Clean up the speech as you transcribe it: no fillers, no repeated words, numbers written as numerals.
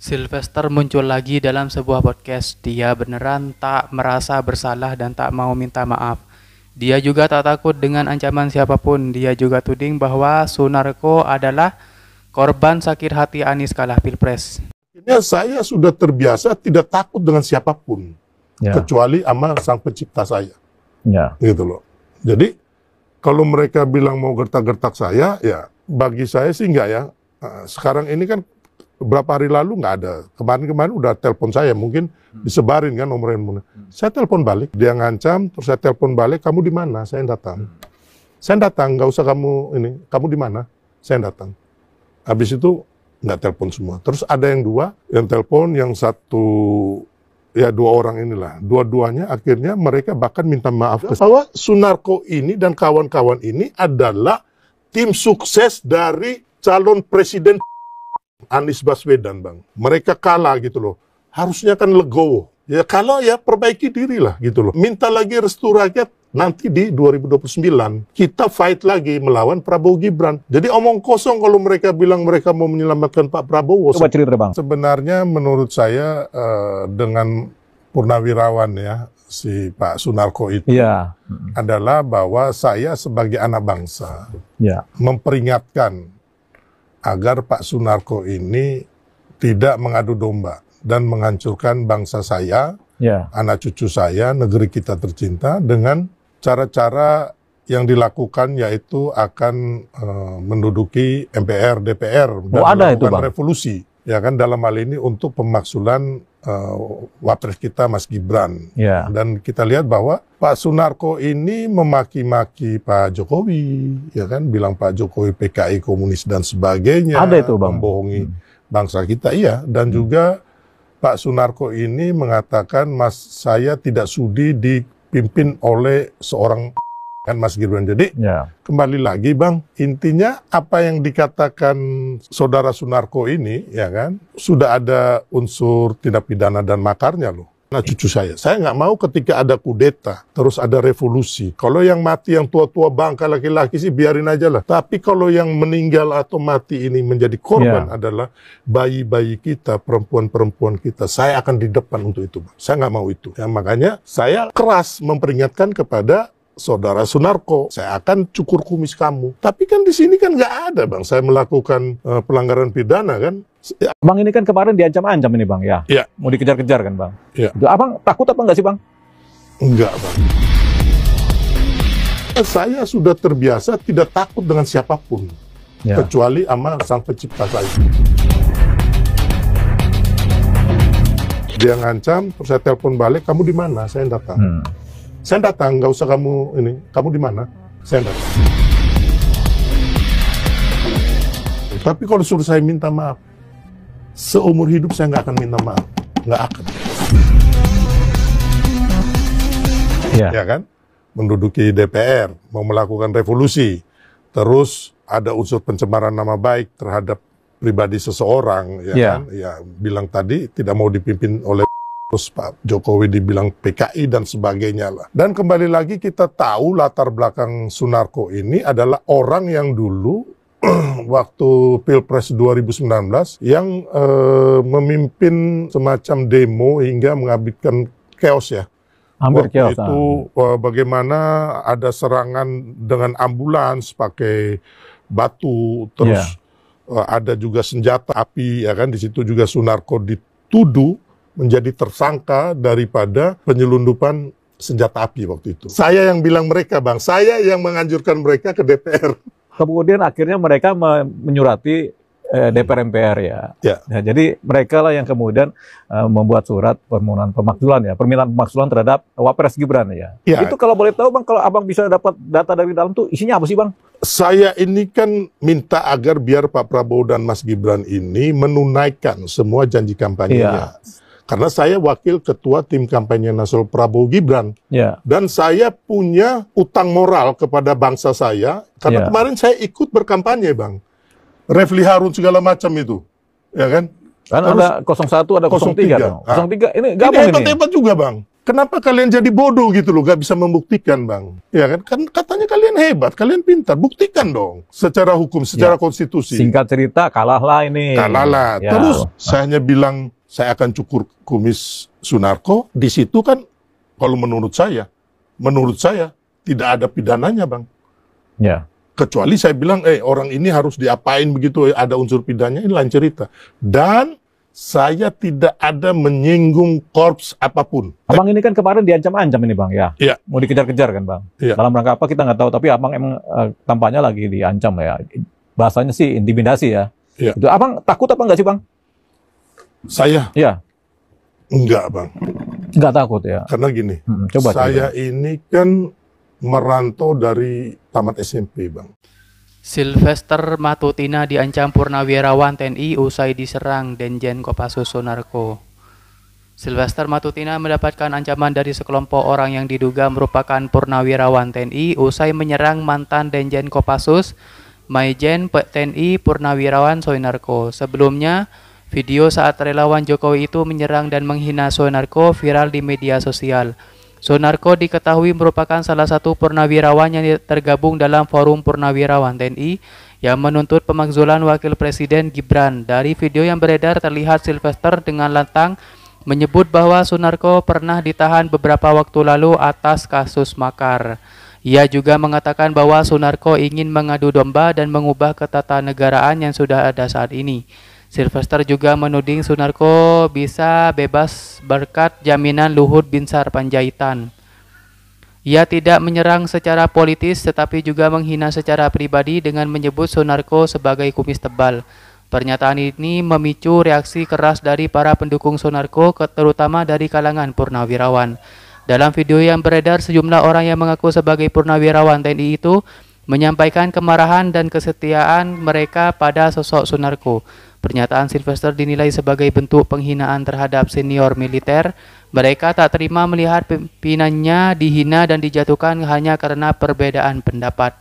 Sylvester muncul lagi dalam sebuah podcast. Dia beneran tak merasa bersalah dan tak mau minta maaf. Dia juga tak takut dengan ancaman siapapun. Dia juga tuding bahwa Sunarko adalah korban sakit hati Anies kalah Pilpres. Akhirnya saya sudah terbiasa tidak takut dengan siapapun, kecuali sama sang pencipta saya. Gitu loh. Jadi kalau mereka bilang mau gertak-gertak saya, ya bagi saya sih enggak ya. Sekarang ini kan beberapa hari lalu nggak ada. Kemarin-kemarin udah telepon saya, mungkin disebarin kan nomornya. Saya telepon balik, dia ngancam, terus saya telepon balik, kamu di mana? Saya datang. Saya datang, nggak usah kamu di mana? Saya datang. Habis itu nggak telepon semua. Terus ada yang dua, yang telepon, yang satu, ya dua orang inilah. Dua-duanya akhirnya mereka bahkan minta maaf. Bahwa Sunarko ini dan kawan-kawan ini adalah tim sukses dari calon presiden Anies Baswedan, Bang. Mereka kalah gitu loh. Harusnya kan legowo. Ya kalau ya perbaiki diri lah gitu loh. Minta lagi restu rakyat nanti di 2029. Kita fight lagi melawan Prabowo Gibran. Jadi omong kosong kalau mereka bilang mereka mau menyelamatkan Pak Prabowo. Coba cerita, Bang. Sebenarnya menurut saya dengan purnawirawan ya, si Pak Sunarko itu adalah bahwa saya sebagai anak bangsa memperingatkan agar Pak Sunarko ini tidak mengadu domba dan menghancurkan bangsa saya, anak cucu saya, negeri kita tercinta dengan cara-cara yang dilakukan yaitu akan menduduki MPR, DPR dan melakukan revolusi. Ya kan dalam hal ini untuk pemaksulan wapres kita Mas Gibran. Dan kita lihat bahwa Pak Sunarko ini memaki-maki Pak Jokowi, ya kan, bilang Pak Jokowi PKI komunis dan sebagainya. Ada itu, Bang. Membohongi bangsa kita, iya. Dan juga Pak Sunarko ini mengatakan saya tidak sudi dipimpin oleh seorang kan Mas Gibran. Jadi kembali lagi, Bang, intinya apa yang dikatakan saudara Sunarko ini, ya kan, sudah ada unsur tindak pidana dan makarnya loh. Nah cucu saya nggak mau ketika ada kudeta, terus ada revolusi. Kalau yang mati yang tua-tua bangka laki-laki sih biarin aja lah. Tapi kalau yang meninggal atau mati ini menjadi korban adalah bayi-bayi kita, perempuan-perempuan kita. Saya akan di depan untuk itu, Bang. Saya nggak mau itu. Ya, makanya saya keras memperingatkan kepada saudara Sunarko, saya akan cukur kumis kamu. Tapi kan di sini kan nggak ada, Bang. Saya melakukan pelanggaran pidana kan. Bang ini kan kemarin diancam-ancam ini, Bang, ya? Mau dikejar-kejar kan, Bang? Abang takut apa enggak sih, Bang? Enggak, Bang. Saya sudah terbiasa tidak takut dengan siapapun, kecuali sama sang pencipta saya. Dia ngancam, terus saya telepon balik, kamu di mana? Saya datang. Saya datang, nggak usah kamu di mana? Saya datang. Tapi kalau suruh saya minta maaf, seumur hidup saya nggak akan minta maaf, nggak akan. Ya kan? Menduduki DPR, mau melakukan revolusi, terus ada unsur pencemaran nama baik terhadap pribadi seseorang, ya kan? Ya bilang tadi tidak mau dipimpin oleh terus Pak Jokowi dibilang PKI dan sebagainya lah. Dan kembali lagi kita tahu latar belakang Sunarko ini adalah orang yang dulu waktu Pilpres 2019 yang memimpin semacam demo hingga mengakibatkan chaos ya. Hampir chaos. Itu bagaimana ada serangan dengan ambulans pakai batu, terus ada juga senjata api, ya kan. Di situ juga Sunarko dituduh menjadi tersangka daripada penyelundupan senjata api waktu itu. Saya yang bilang mereka, Bang. Saya yang menganjurkan mereka ke DPR. Kemudian akhirnya mereka menyurati DPR MPR ya. Nah, jadi mereka lah yang kemudian membuat surat permohonan pemakzulan ya, permintaan pemakzulan terhadap Wapres Gibran ya. Itu kalau boleh tahu, Bang, kalau Abang bisa dapat data dari dalam tuh isinya apa sih, Bang? Saya ini kan minta agar biar Pak Prabowo dan Mas Gibran ini menunaikan semua janji kampanyenya. Karena saya wakil ketua tim kampanye nasional Prabowo Gibran. Dan saya punya utang moral kepada bangsa saya. Karena kemarin saya ikut berkampanye, Bang. Refli Harun segala macam itu. Ya kan? Kan ada 01, ada 03. 03 ini gabung ini. Hebat-hebat juga, Bang. Kenapa kalian jadi bodoh gitu loh, gak bisa membuktikan, Bang? Ya kan katanya kalian hebat, kalian pintar, buktikan dong secara hukum, secara konstitusi. Singkat cerita, kalahlah ini. Kalahlah. Ya. Terus saya hanya bilang saya akan cukur kumis Sunarko. Di situ kan, kalau menurut saya tidak ada pidananya, Bang. Ya. Kecuali saya bilang, orang ini harus diapain begitu, ada unsur pidananya, ini lain cerita. Dan saya tidak ada menyinggung korps apapun. Abang ini kan kemarin diancam-ancam ini, Bang, ya? Iya. Mau dikejar-kejar kan, Bang? Iya. Dalam rangka apa kita nggak tahu, tapi Abang emang tampaknya lagi diancam ya. Bahasanya sih intimidasi ya. Iya. Itu Abang takut apa nggak sih, Bang? Saya? Iya. Enggak, Bang. Nggak takut ya? Karena gini, coba saya ini kan merantau dari tamat SMP, Bang. Sylvester Matutina diancam purnawirawan TNI usai diserang Denjen Kopassus Sunarko. Sylvester Matutina mendapatkan ancaman dari sekelompok orang yang diduga merupakan purnawirawan TNI usai menyerang mantan Denjen Kopassus Maijen TNI Purnawirawan Sunarko. Sebelumnya, video saat relawan Jokowi itu menyerang dan menghina Sunarko viral di media sosial. Sunarko diketahui merupakan salah satu purnawirawan yang tergabung dalam Forum Purnawirawan TNI yang menuntut pemakzulan Wakil Presiden Gibran. Dari video yang beredar terlihat Sylvester dengan lantang menyebut bahwa Sunarko pernah ditahan beberapa waktu lalu atas kasus makar. Ia juga mengatakan bahwa Sunarko ingin mengadu domba dan mengubah ketatanegaraan yang sudah ada saat ini. Sylvester juga menuding Sunarko bisa bebas berkat jaminan Luhut Binsar Panjaitan. Ia tidak menyerang secara politis tetapi juga menghina secara pribadi dengan menyebut Sunarko sebagai kumis tebal. Pernyataan ini memicu reaksi keras dari para pendukung Sunarko, terutama dari kalangan purnawirawan. Dalam video yang beredar, sejumlah orang yang mengaku sebagai purnawirawan TNI itu menyampaikan kemarahan dan kesetiaan mereka pada sosok Sunarko. Pernyataan Sylvester dinilai sebagai bentuk penghinaan terhadap senior militer. Mereka tak terima melihat pimpinannya dihina dan dijatuhkan hanya karena perbedaan pendapat.